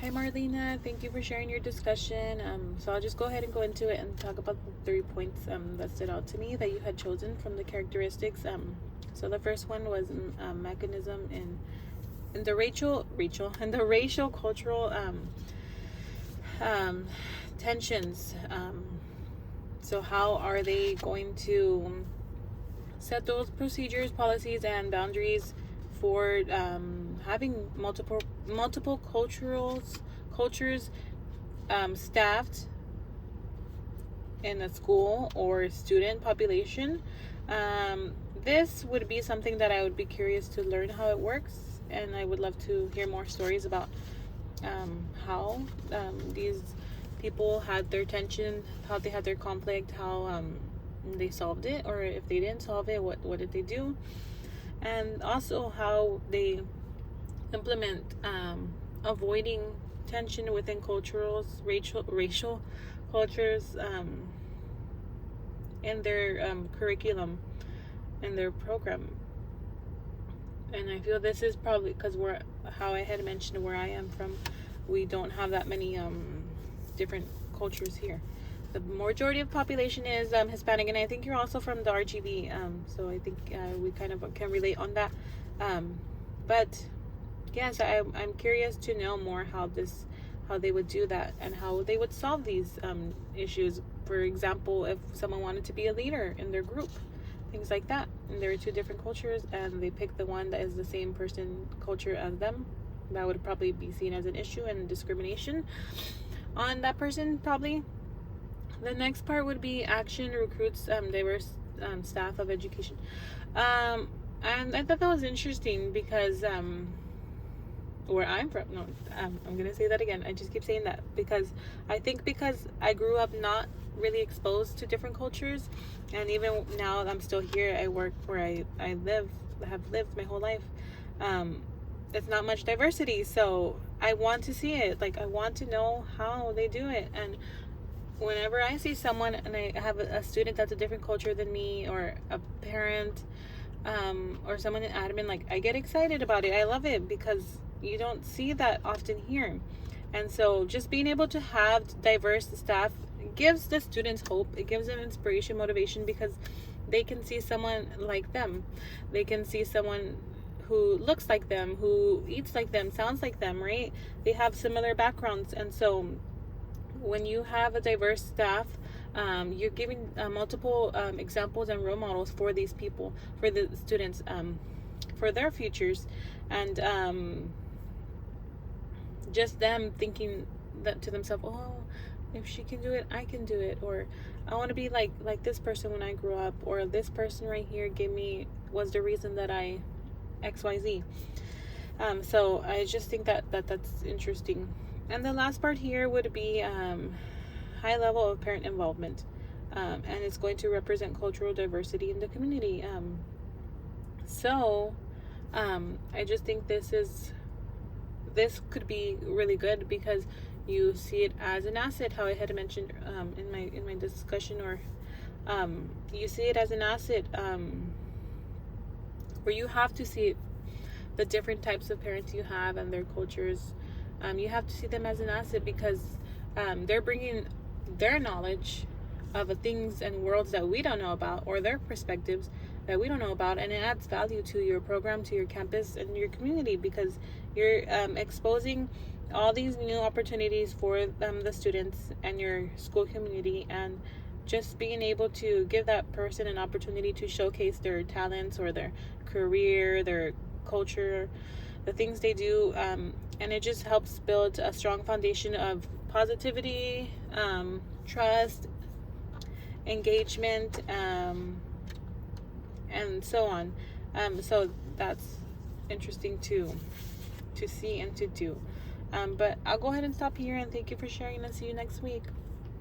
Hi Marlina, thank you for sharing your discussion. So I'll just go ahead and go into it and talk about the 3 points that stood out to me that you had chosen from the characteristics. So the first one was mechanism in the and the racial cultural um, tensions. So how are they going to set those procedures, policies, and boundaries for having multiple cultures staffed in a school or student population. This would be something that I would be curious to learn how it works, and I would love to hear more stories about how these people had their tension, how they had their conflict, how they solved it, or if they didn't solve it, what did they do, and also how they implement avoiding tension within racial cultures in their curriculum and their program. And I feel this is probably because how I had mentioned where I am from, we don't have that many different cultures here. The majority of population is Hispanic, and I think you're also from the RGB, so I think we kind of can relate on that. But yes, I'm curious to know more how they would do that and how they would solve these issues. For example, if someone wanted to be a leader in their group, things like that, and there are two different cultures, and they pick the one that is the same culture as them, that would probably be seen as an issue and discrimination on that person, probably. The next part would be action recruits diverse staff of education. And I thought that was interesting because where I'm from, no, I'm gonna say that again. I just keep saying that because I grew up not really exposed to different cultures, and even now I'm still here. I work where I have lived my whole life. It's not much diversity, so I want to see it. Like, I want to know how they do it. And whenever I see someone and I have a student that's a different culture than me, or a parent, or someone in admin, like, I get excited about it. I love it because you don't see that often here. And so just being able to have diverse staff gives the students hope. It gives them inspiration, motivation, because they can see someone like them. They can see someone who looks like them, who eats like them, sounds like them, right? They have similar backgrounds. And so when you have a diverse staff, you're giving multiple examples and role models for these people, for the students, for their futures. And just them thinking that to themselves, oh, if she can do it, I can do it. Or I want to be like this person when I grew up, or this person right here was the reason that I XYZ. So I just think that's interesting. And the last part here would be high level of parent involvement, and it's going to represent cultural diversity in the community. So I just think this could be really good because you see it as an asset, how I had mentioned in my discussion, or you see it as an asset where you have to see the different types of parents you have and their cultures. You have to see them as an asset because they're bringing their knowledge of things and worlds that we don't know about, or their perspectives that we don't know about, and it adds value to your program, to your campus, and your community, because you're exposing all these new opportunities for the students and your school community, and just being able to give that person an opportunity to showcase their talents or their career, their culture, the things they do, and it just helps build a strong foundation of positivity, trust, engagement, and so on. So that's interesting to see and to do. But I'll go ahead and stop here, and thank you for sharing, and see you next week.